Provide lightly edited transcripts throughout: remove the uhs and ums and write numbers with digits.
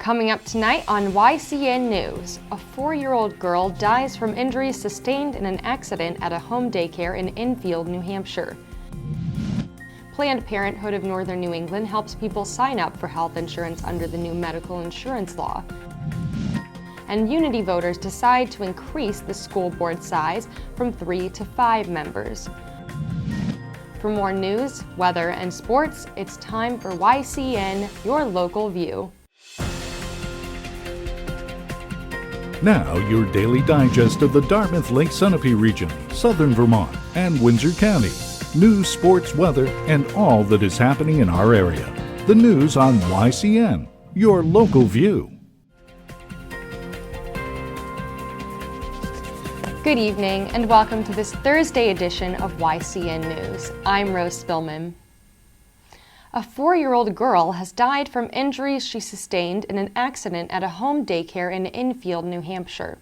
Coming up tonight on YCN News, a 4-year-old girl dies from injuries sustained in an accident at a home daycare in Enfield, New Hampshire. Planned Parenthood of Northern New England helps people sign up for health insurance under the new medical insurance law. And Unity voters decide to increase the school board size from 3 to 5 members. For more news, weather, and sports, it's time for YCN, your local view. Now, your daily digest of the Dartmouth Lake Sunapee region, southern Vermont, and Windsor County. News, sports, weather, and all that is happening in our area. The news on YCN, your local view. Good evening and welcome to this Thursday edition of YCN News. I'm Rose Spillman. A 4-year-old girl has died from injuries she sustained in an accident at a home daycare in Enfield, New Hampshire.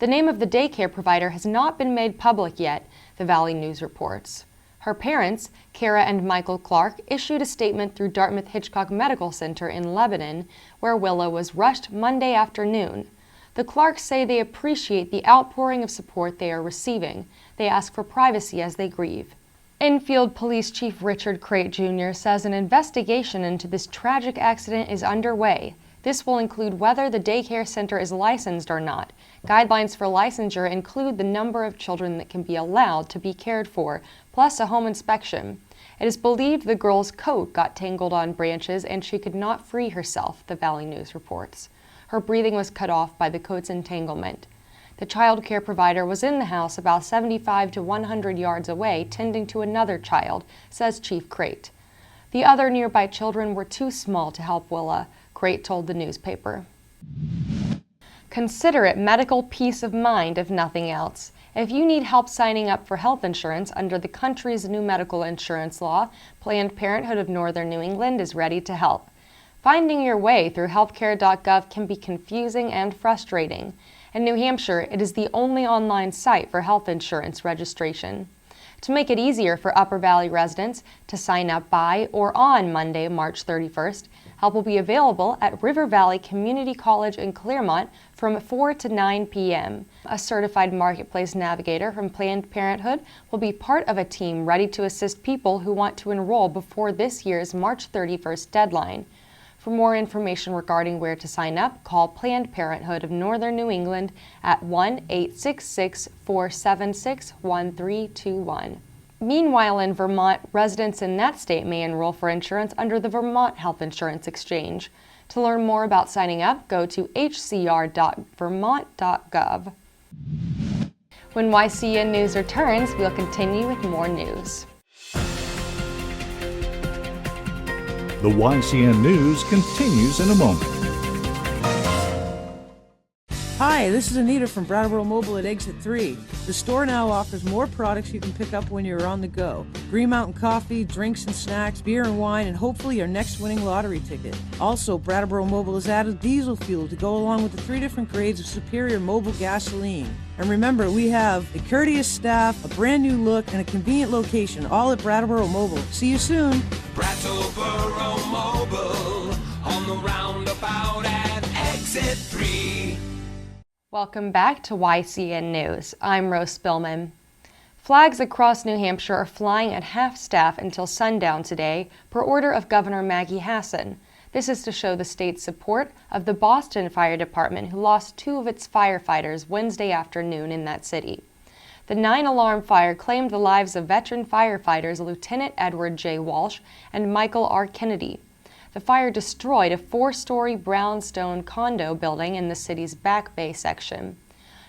The name of the daycare provider has not been made public yet, the Valley News reports. Her parents, Kara and Michael Clarke, issued a statement through Dartmouth Hitchcock Medical Center in Lebanon, where Willow was rushed Monday afternoon. The Clarks say they appreciate the outpouring of support they are receiving. They ask for privacy as they grieve. Enfield Police Chief Richard Crate Jr. says an investigation into this tragic accident is underway. This will include whether the daycare center is licensed or not. Guidelines for licensure include the number of children that can be allowed to be cared for, plus a home inspection. It is believed the girl's coat got tangled on branches and she could not free herself, the Valley News reports. Her breathing was cut off by the coat's entanglement. The child care provider was in the house about 75 to 100 yards away, tending to another child, says Chief Crate. The other nearby children were too small to help Willa, Crate told the newspaper. Consider it medical peace of mind, if nothing else. If you need help signing up for health insurance under the country's new medical insurance law, Planned Parenthood of Northern New England is ready to help. Finding your way through healthcare.gov can be confusing and frustrating. In New Hampshire, it is the only online site for health insurance registration. To make it easier for Upper Valley residents to sign up by or on Monday, March 31st, help will be available at River Valley Community College in Claremont from 4 to 9 p.m. A certified marketplace navigator from Planned Parenthood will be part of a team ready to assist people who want to enroll before this year's March 31st deadline. For more information regarding where to sign up, call Planned Parenthood of Northern New England at 1-866-476-1321. Meanwhile, in Vermont, residents in that state may enroll for insurance under the Vermont Health Insurance Exchange. To learn more about signing up, go to hcr.vermont.gov. When YCN News returns, we'll continue with more news. The YCN News continues in a moment. Hi, this is Anita from Brattleboro Mobile at Exit 3. The store now offers more products you can pick up when you're on the go. Green Mountain coffee, drinks and snacks, beer and wine, and hopefully your next winning lottery ticket. Also, Brattleboro Mobile has added diesel fuel to go along with the 3 different grades of superior mobile gasoline. And remember, we have a courteous staff, a brand new look, and a convenient location, all at Brattleboro Mobile. See you soon. Brattleboro Mobile on the roundabout at Exit 3. Welcome back to YCN News. I'm Rose Spillman. Flags across New Hampshire are flying at half-staff until sundown today, per order of Governor Maggie Hassan. This is to show the state's support of the Boston Fire Department, who lost 2 of its firefighters Wednesday afternoon in that city. The 9-alarm fire claimed the lives of veteran firefighters Lieutenant Edward J. Walsh and Michael R. Kennedy. The fire destroyed a 4-story brownstone condo building in the city's Back Bay section.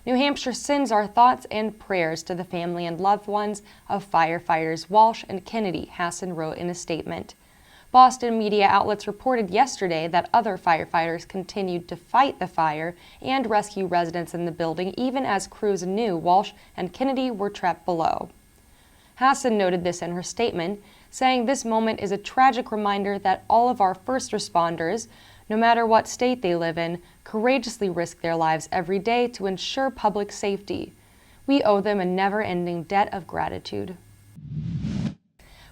New Hampshire sends our thoughts and prayers to the family and loved ones of firefighters Walsh and Kennedy, Hassan wrote in a statement. Boston media outlets reported yesterday that other firefighters continued to fight the fire and rescue residents in the building even as crews knew Walsh and Kennedy were trapped below. Hassan noted this in her statement, saying this moment is a tragic reminder that all of our first responders, no matter what state they live in, courageously risk their lives every day to ensure public safety. We owe them a never-ending debt of gratitude.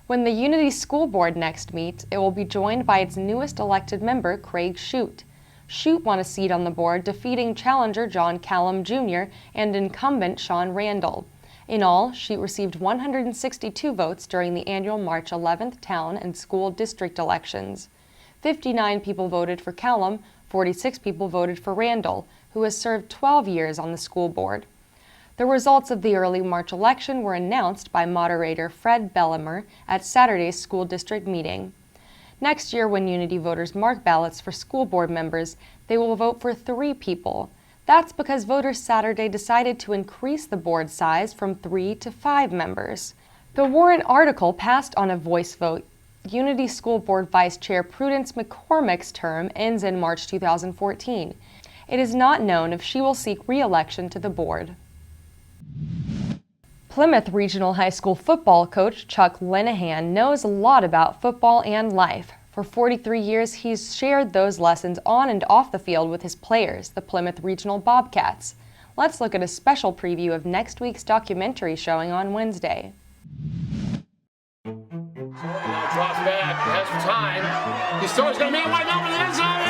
When the Unity School Board next meets, it will be joined by its newest elected member, Craig Shute. Shute won a seat on the board, defeating challenger John Callum Jr. and incumbent Sean Randall. In all, Shute received 162 votes during the annual March 11th town and school district elections. 59 people voted for Callum, 46 people voted for Randall, who has served 12 years on the school board. The results of the early March election were announced by moderator Fred Bellimer at Saturday's school district meeting. Next year, when Unity voters mark ballots for school board members, they will vote for 3 people. That's because voters Saturday decided to increase the board size from 3 to 5 members. The warrant article passed on a voice vote. Unity School Board Vice Chair Prudence McCormick's term ends in March 2014. It is not known if she will seek re-election to the board. Plymouth Regional High School football coach Chuck Linehan knows a lot about football and life. For 43 years, he's shared those lessons on and off the field with his players, the Plymouth Regional Bobcats. Let's look at a special preview of next week's documentary showing on Wednesday. Now drops back, has some time. He still is going to be wide open in the end zone.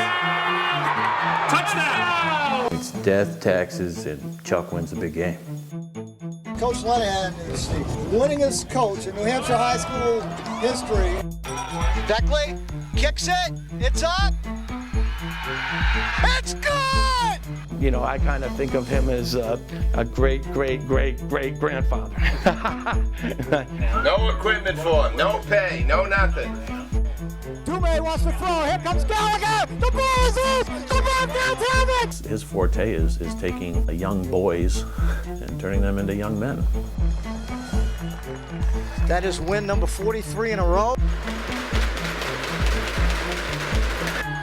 Touchdown! It's death, taxes, and Chuck wins a big game. Coach Lannon is the winningest coach in New Hampshire high school history. Beckley kicks it. It's up. It's good! You know, I kind of think of him as a great-great-great-great-grandfather. No equipment for him, no pay, no nothing. Dume wants to throw. Here comes Gallagher. The ball is loose. The Bobcats have it. His forte is taking the young boys and turning them into young men. That is win number 43 in a row.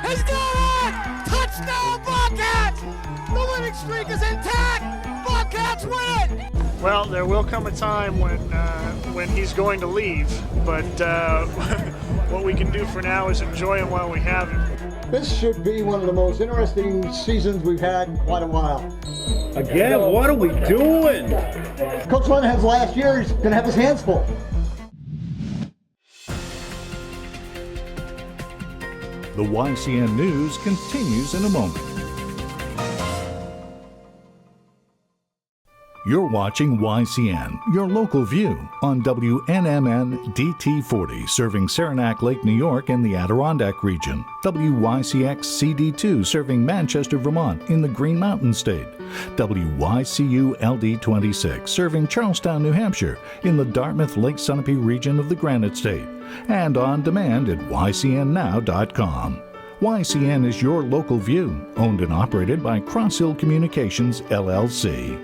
He's got it! Touchdown, Bobcats! The winning streak is intact. Bobcats win! Well, there will come a time when he's going to leave, but what we can do for now is enjoy him while we have him. This should be one of the most interesting seasons we've had in quite a while. Again, what are we doing? Coach Lannon has last year, he's going to have his hands full. The YCN News continues in a moment. You're watching YCN, your local view, on WNMN DT40, serving Saranac Lake, New York and the Adirondack region. WYCX CD2, serving Manchester, Vermont in the Green Mountain State. WYCU LD26, serving Charlestown, New Hampshire in the Dartmouth Lake Sunapee region of the Granite State. And on demand at YCNnow.com. YCN is your local view, owned and operated by Cross Hill Communications, LLC.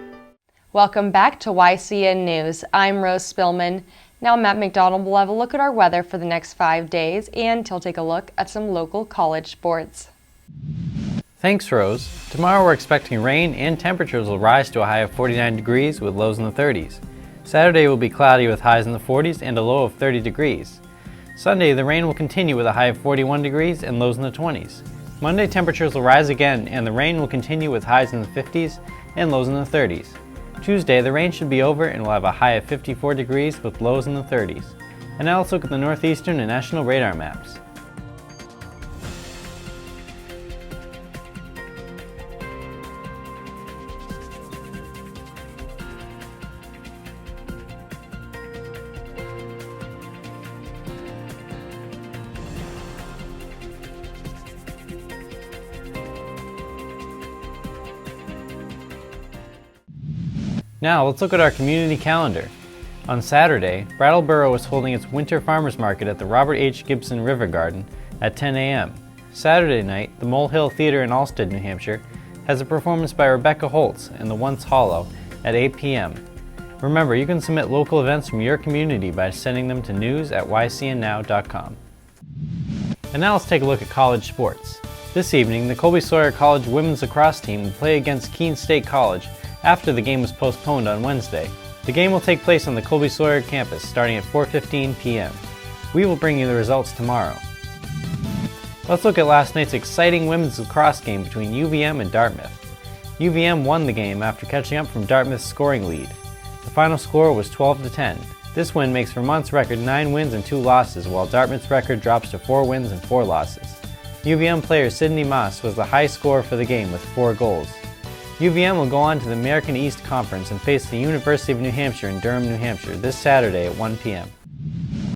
Welcome back to YCN News. I'm Rose Spillman. Now Matt McDonald will have a look at our weather for the next 5 days, and he'll take a look at some local college sports. Thanks, Rose. Tomorrow we're expecting rain and temperatures will rise to a high of 49 degrees with lows in the 30s. Saturday will be cloudy with highs in the 40s and a low of 30 degrees. Sunday, the rain will continue with a high of 41 degrees and lows in the 20s. Monday, temperatures will rise again and the rain will continue with highs in the 50s and lows in the 30s. Tuesday, the rain should be over and we'll have a high of 54 degrees with lows in the 30s. And now let's look at the northeastern and national radar maps. Now let's look at our community calendar. On Saturday, Brattleboro is holding its Winter Farmers Market at the Robert H. Gibson River Garden at 10 a.m. Saturday night, the Mole Hill Theater in Alstead, New Hampshire, has a performance by Rebecca Holtz in the Once Hollow at 8 p.m. Remember, you can submit local events from your community by sending them to news@ycnnow.com. And now let's take a look at college sports. This evening, the Colby Sawyer College women's lacrosse team will play against Keene State College after the game was postponed on Wednesday. The game will take place on the Colby Sawyer campus starting at 4:15 p.m. We will bring you the results tomorrow. Let's look at last night's exciting women's lacrosse game between UVM and Dartmouth. UVM won the game after catching up from Dartmouth's scoring lead. The final score was 12-10. This win makes Vermont's record 9 wins and 2 losses, while Dartmouth's record drops to 4 wins and 4 losses. UVM player Sydney Moss was the high scorer for the game with 4 goals. UVM will go on to the American East Conference and face the University of New Hampshire in Durham, New Hampshire this Saturday at 1 p.m.